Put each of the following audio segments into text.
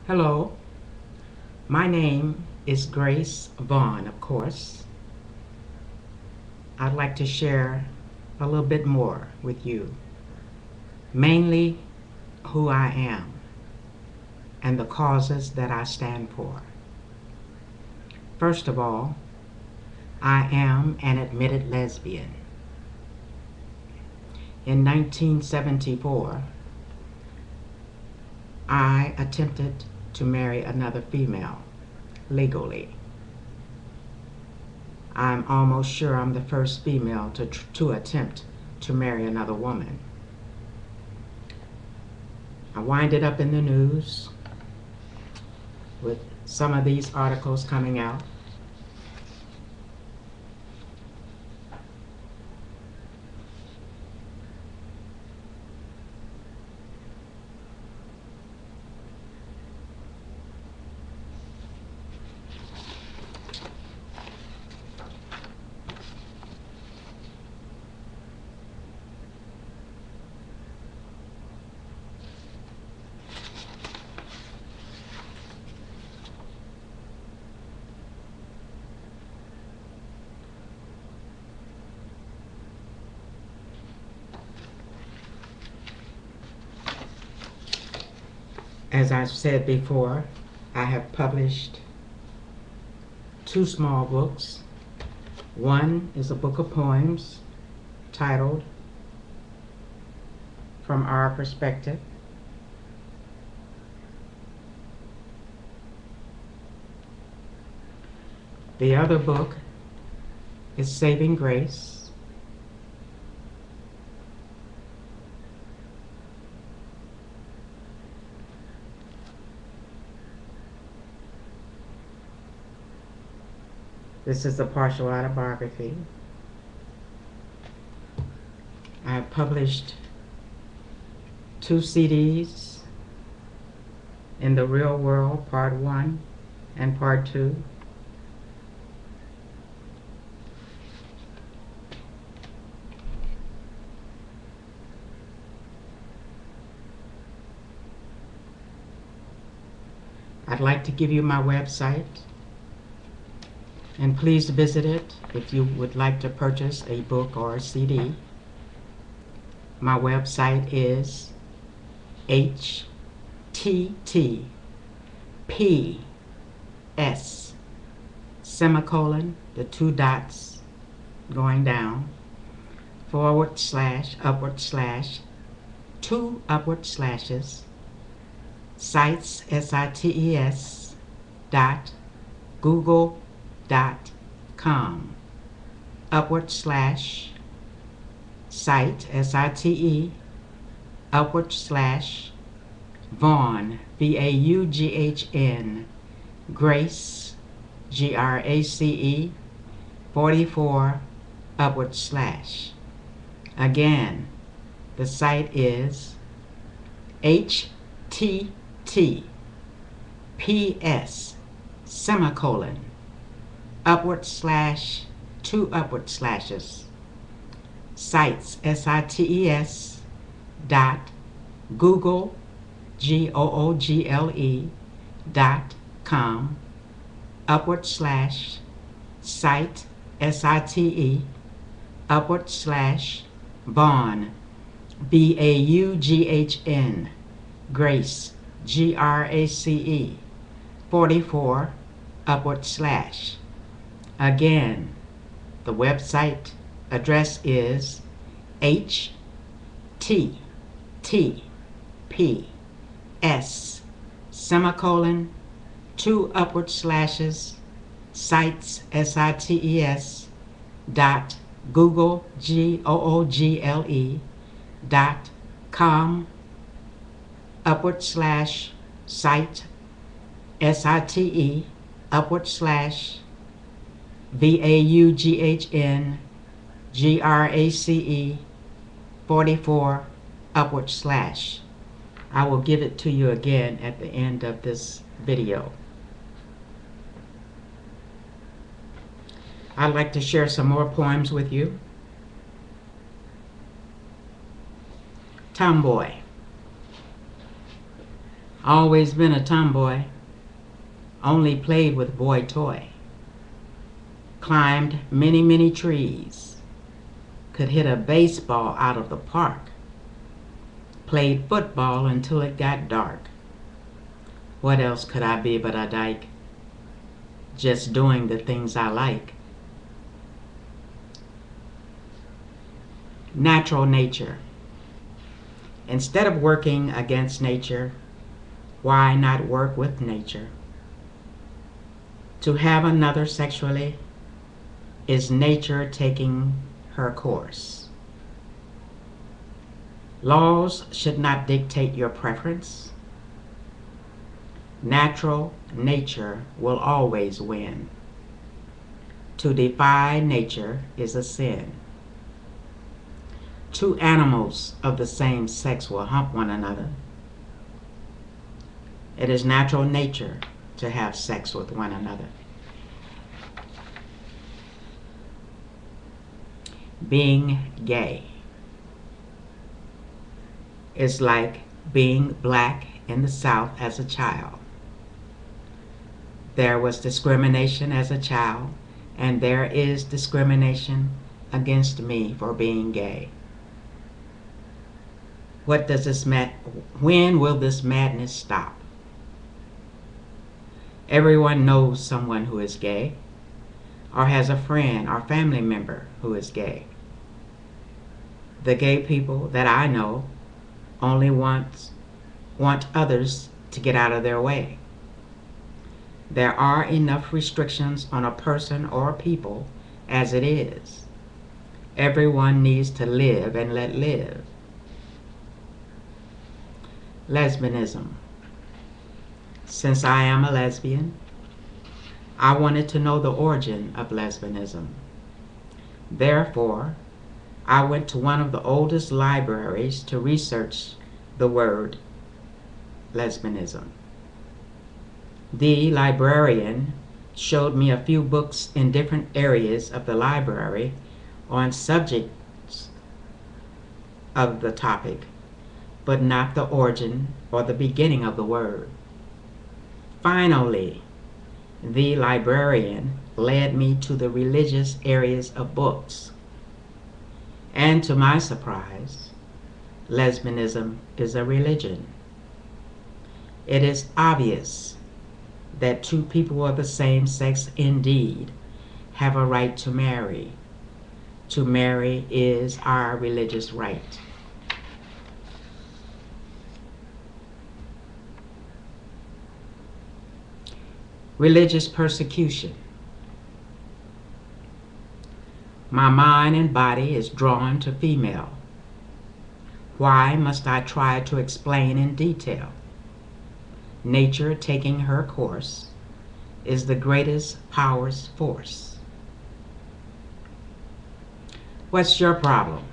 Hello, my name is Grace Vaughn, of course. I'd like to share a little bit more with you, mainly who I am and the causes that I stand for. First of all, I am an admitted lesbian. In 1974, I attempted to marry another female legally. I'm almost sure I'm the first female to attempt to marry another woman. I winded up in the news with some of these articles coming out. As I've said before, I have published two small books. One is a book of poems titled From Our Perspective. The other book is Saving Grace. This is a partial autobiography. I have published two CDs, In the Real World, Part 1 and Part 2. I'd like to give you my website, and please visit it if you would like to purchase a book or a CD. My website is https semicolon, the two dots going down, / upward slash, two upward slashes, sites, sites, google.com, upward slash, site, site, upward slash, Vaughn, Vaughn, Grace, Grace, 44, upward slash. Again, the site is https semicolon, upward slash, two upward slashes, sites, sites, google, google.com, upward slash, site, site, upward slash, Vaughn, Vaughn, Grace, Grace, 44, upward slash. Again, the website address is https semicolon, two upward slashes, sites, sites, google, google.com, upward slash, site, site, upward slash, Vaughn, Grace, 44, upward slash. I will give it to you again at the end of this video. I'd like to share some more poems with you. Tomboy. Always been a tomboy, only played with boy toy. Climbed many, many trees, could hit a baseball out of the park. Played football until it got dark. What else could I be but a dyke? Just doing the things I like. Natural nature. Instead of working against nature, why not work with nature? To have another sexually is nature taking her course. Laws should not dictate your preference. Natural nature will always win. To defy nature is a sin. Two animals of the same sex will hump one another. It is natural nature to have sex with one another. Being gay is like being black in the South as a child. There was discrimination as a child, and there is discrimination against me for being gay. When will this madness stop? Everyone knows someone who is gay, or has a friend or family member who is gay. The gay people that I know only want others to get out of their way. There are enough restrictions on a person or people as it is. Everyone needs to live and let live. Lesbianism. Since I am a lesbian, I wanted to know the origin of lesbianism. Therefore, I went to one of the oldest libraries to research the word lesbianism. The librarian showed me a few books in different areas of the library on subjects of the topic, but not the origin or the beginning of the word. Finally, the librarian led me to the religious areas of books. And to my surprise, lesbianism is a religion. It is obvious that two people of the same sex indeed have a right to marry. To marry is our religious right. Religious persecution. My mind and body is drawn to female. Why must I try to explain in detail? Nature taking her course is the greatest power's force. What's your problem?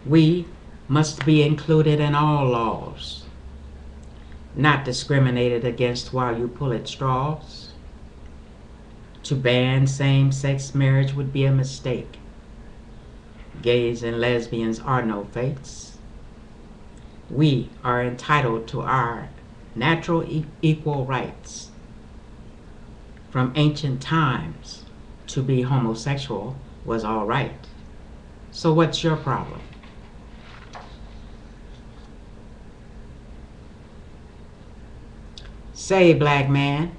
We must be included in all laws, not discriminated against while you pull at straws. To ban same-sex marriage would be a mistake. Gays and lesbians are no fakes. We are entitled to our natural equal rights. From ancient times, to be homosexual was all right. So what's your problem? Say, black man,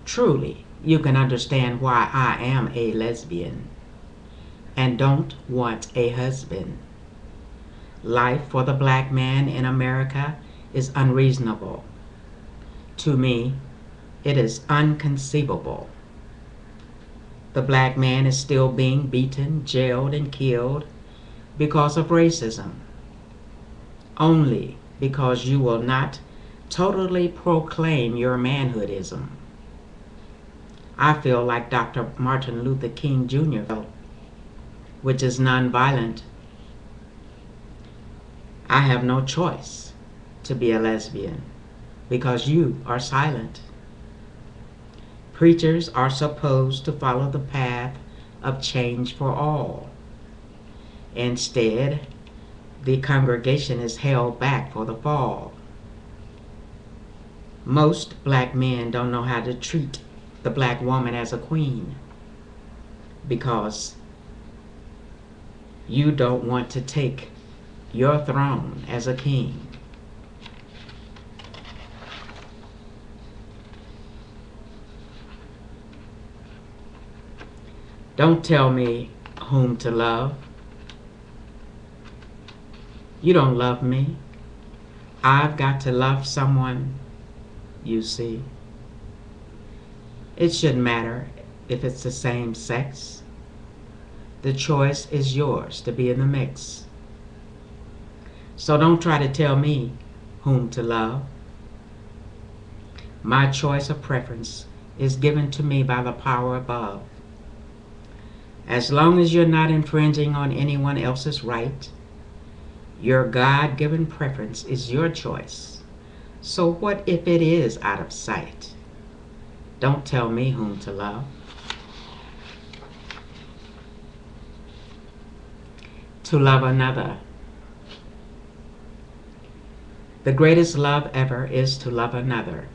truly you can understand why I am a lesbian and don't want a husband. Life for the black man in America is unreasonable. To me, it is inconceivable. The black man is still being beaten, jailed, and killed because of racism. Only because you will not totally proclaim your manhoodism. I feel like Dr. Martin Luther King Jr. felt, which is nonviolent. I have no choice to be a lesbian because you are silent. Preachers are supposed to follow the path of change for all. Instead, the congregation is held back for the fall. Most black men don't know how to treat the black woman as a queen because you don't want to take your throne as a king. Don't tell me whom to love. You don't love me. I've got to love someone, you see. It shouldn't matter if it's the same sex. The choice is yours to be in the mix. So don't try to tell me whom to love. My choice of preference is given to me by the power above. As long as you're not infringing on anyone else's right, your God-given preference is your choice. So what if it is out of sight? Don't tell me whom to love. To love another. The greatest love ever is to love another.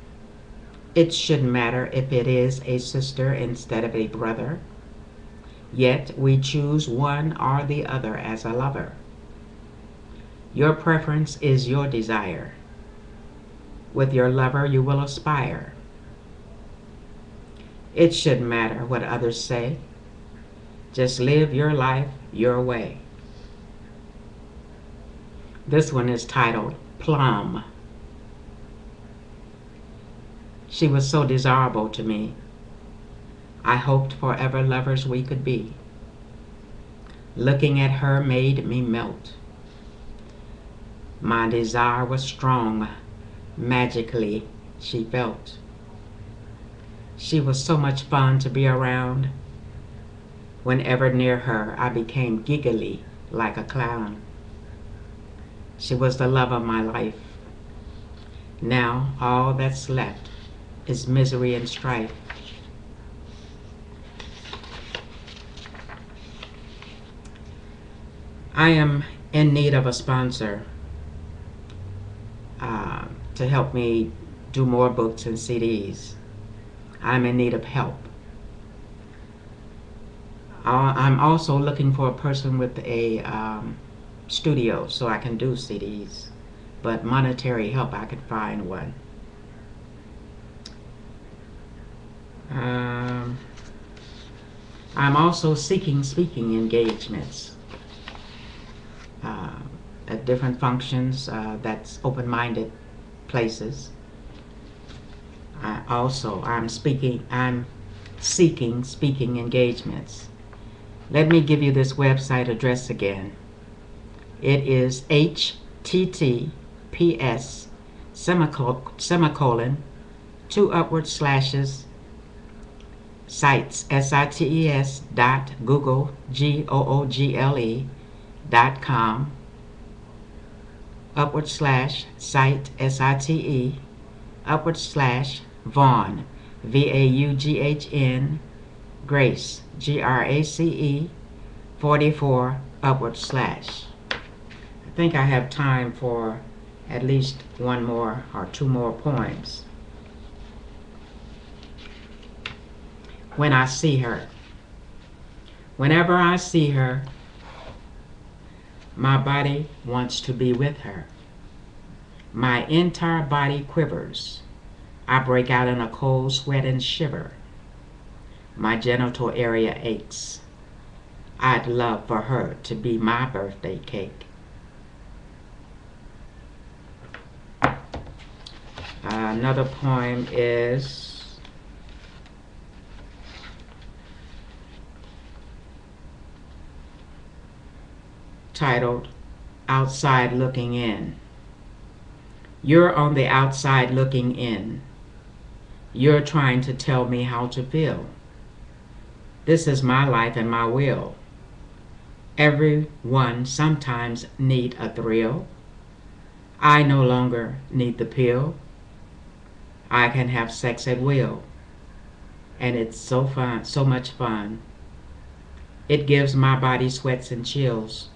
It shouldn't matter if it is a sister instead of a brother. Yet we choose one or the other as a lover. Your preference is your desire. With your lover you will aspire. It shouldn't matter what others say. Just live your life your way. This one is titled Plum. She was so desirable to me. I hoped forever lovers we could be. Looking at her made me melt. My desire was strong. Magically, she felt. She was so much fun to be around. Whenever near her, I became giggly like a clown. She was the love of my life. Now all that's left is misery and strife. I am in need of a sponsor to help me do more books and CDs. I'm in need of help. I'm also looking for a person with a studio so I can do CDs, but monetary help, I could find one. I'm also seeking speaking engagements at different functions, that's open-minded places. I'm seeking speaking engagements. Let me give you this website address again. It is https semicolon 2 upward slashes sites sites dot google google.com upward slash site site upward slash Vaughn VAUGHN Grace GRACE 44 upward slash. I think I have time for at least one more or two more poems. When I see her. Whenever I see her, my body wants to be with her. My entire body quivers. I break out in a cold sweat and shiver. My genital area aches. I'd love for her to be my birthday cake. Another poem is titled Outside Looking In. You're on the outside looking in. You're trying to tell me how to feel. This is my life and my will. Everyone sometimes need a thrill. I no longer need the pill. I can have sex at will. And it's so fun, so much fun. It gives my body sweats and chills.